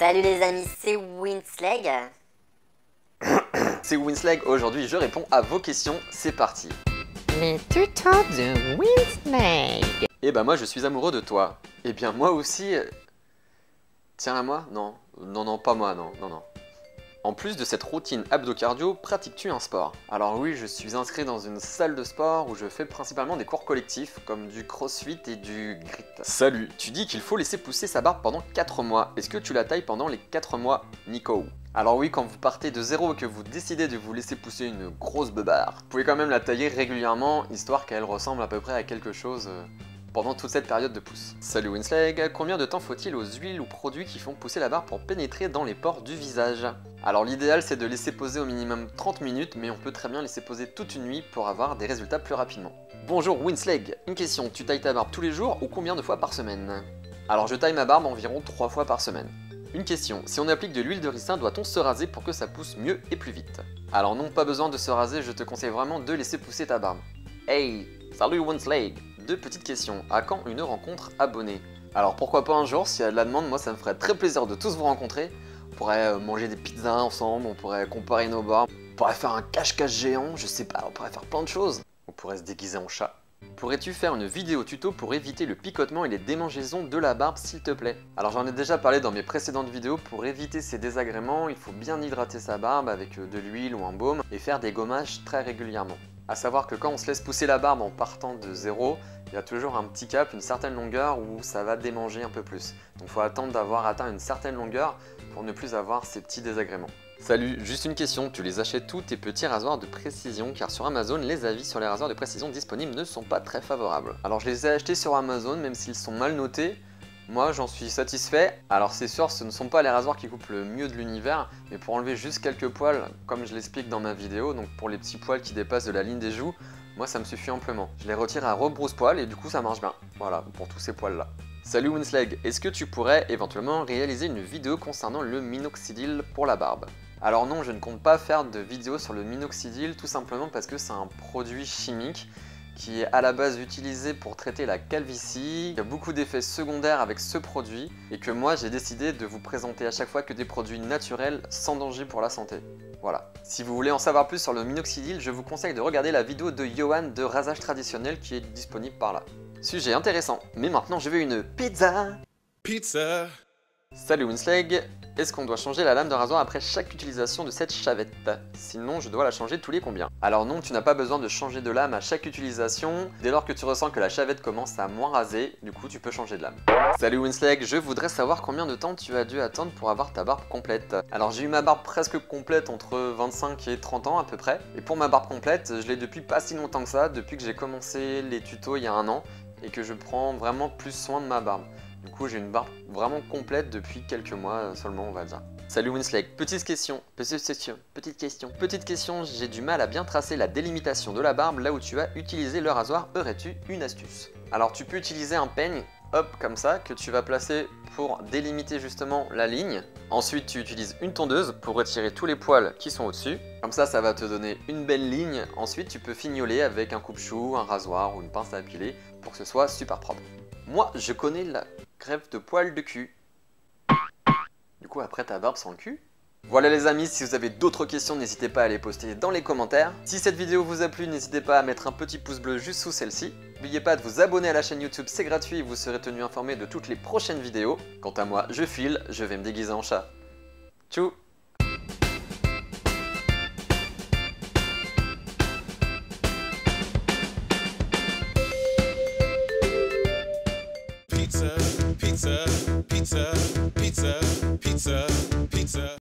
Salut les amis, c'est Winslag. C'est Winslag, aujourd'hui je réponds à vos questions, c'est parti. Les tutos de Winslag. Eh ben moi je suis amoureux de toi. Eh bien moi aussi... Tiens à moi? Non. Non, pas moi, non. En plus de cette routine abdo-cardio, pratiques-tu un sport? Alors oui, je suis inscrit dans une salle de sport où je fais principalement des cours collectifs comme du crossfit et du grit. Salut, tu dis qu'il faut laisser pousser sa barbe pendant 4 mois. Est-ce que tu la tailles pendant les 4 mois, Nico? Alors oui, quand vous partez de zéro et que vous décidez de vous laisser pousser une grosse beubare, vous pouvez quand même la tailler régulièrement, histoire qu'elle ressemble à peu près à quelque chose pendant toute cette période de pousse. Salut Winslag, combien de temps faut-il aux huiles ou produits qui font pousser la barbe pour pénétrer dans les pores du visage? Alors l'idéal c'est de laisser poser au minimum 30 minutes, mais on peut très bien laisser poser toute une nuit pour avoir des résultats plus rapidement. Bonjour Winslag, une question, tu tailles ta barbe tous les jours ou combien de fois par semaine? Alors je taille ma barbe environ 3 fois par semaine. Une question, si on applique de l'huile de ricin, doit-on se raser pour que ça pousse mieux et plus vite? Alors non, pas besoin de se raser, je te conseille vraiment de laisser pousser ta barbe. Hey, salut Winslag! Deux petites questions, à quand une rencontre abonnée? Alors pourquoi pas un jour, s'il y a de la demande, moi ça me ferait très plaisir de tous vous rencontrer. On pourrait manger des pizzas ensemble, on pourrait comparer nos barbes, on pourrait faire un cache-cache géant, je sais pas, on pourrait faire plein de choses. On pourrait se déguiser en chat. Pourrais-tu faire une vidéo tuto pour éviter le picotement et les démangeaisons de la barbe s'il te plaît? Alors j'en ai déjà parlé dans mes précédentes vidéos, pour éviter ces désagréments, il faut bien hydrater sa barbe avec de l'huile ou un baume et faire des gommages très régulièrement. A savoir que quand on se laisse pousser la barbe en partant de zéro, il y a toujours un petit cap, une certaine longueur où ça va démanger un peu plus. Donc il faut attendre d'avoir atteint une certaine longueur pour ne plus avoir ces petits désagréments. Salut, juste une question, tu les achètes tous tes petits rasoirs de précision car sur Amazon, les avis sur les rasoirs de précision disponibles ne sont pas très favorables. Alors je les ai achetés sur Amazon, même s'ils sont mal notés, moi j'en suis satisfait. Alors c'est sûr, ce ne sont pas les rasoirs qui coupent le mieux de l'univers, mais pour enlever juste quelques poils, comme je l'explique dans ma vidéo, donc pour les petits poils qui dépassent de la ligne des joues, moi ça me suffit amplement. Je les retire à rebrousse-poil et du coup ça marche bien. Voilà, pour tous ces poils là. Salut Winslag, est-ce que tu pourrais éventuellement réaliser une vidéo concernant le minoxidil pour la barbe? Alors non, je ne compte pas faire de vidéo sur le minoxidil, tout simplement parce que c'est un produit chimique qui est à la base utilisé pour traiter la calvitie. Il y a beaucoup d'effets secondaires avec ce produit et que moi j'ai décidé de vous présenter à chaque fois que des produits naturels sans danger pour la santé. Voilà. Si vous voulez en savoir plus sur le minoxidil, je vous conseille de regarder la vidéo de Johan de rasage traditionnel qui est disponible par là. Sujet intéressant, mais maintenant je veux une pizza. Pizza. Salut Winslag, est-ce qu'on doit changer la lame de rasoir après chaque utilisation de cette chavette? Sinon je dois la changer tous les combien? Alors non, tu n'as pas besoin de changer de lame à chaque utilisation. Dès lors que tu ressens que la chavette commence à moins raser, du coup tu peux changer de lame. Salut Winslag, je voudrais savoir combien de temps tu as dû attendre pour avoir ta barbe complète. Alors j'ai eu ma barbe presque complète entre 25 et 30 ans à peu près. Et pour ma barbe complète, je l'ai depuis pas si longtemps que ça, depuis que j'ai commencé les tutos il y a 1 an. Et que je prends vraiment plus soin de ma barbe. Du coup, j'ai une barbe vraiment complète depuis quelques mois seulement, on va dire. Salut Winslag, petite question, j'ai du mal à bien tracer la délimitation de la barbe là où tu as utilisé le rasoir, aurais-tu une astuce? Alors tu peux utiliser un peigne, hop, comme ça, que tu vas placer pour délimiter justement la ligne. Ensuite, tu utilises une tondeuse pour retirer tous les poils qui sont au-dessus. Comme ça va te donner une belle ligne. Ensuite, tu peux fignoler avec un coupe-chou, un rasoir ou une pince à épiler pour que ce soit super propre. Moi, je connais la greffe de poils de cul. Du coup, après ta barbe sans le cul. Voilà les amis, si vous avez d'autres questions, n'hésitez pas à les poster dans les commentaires. Si cette vidéo vous a plu, n'hésitez pas à mettre un petit pouce bleu juste sous celle-ci. N'oubliez pas de vous abonner à la chaîne YouTube, c'est gratuit et vous serez tenu informé de toutes les prochaines vidéos. Quant à moi, je file, je vais me déguiser en chat. Tchou! Pizza, pizza, pizza, pizza, pizza, pizza.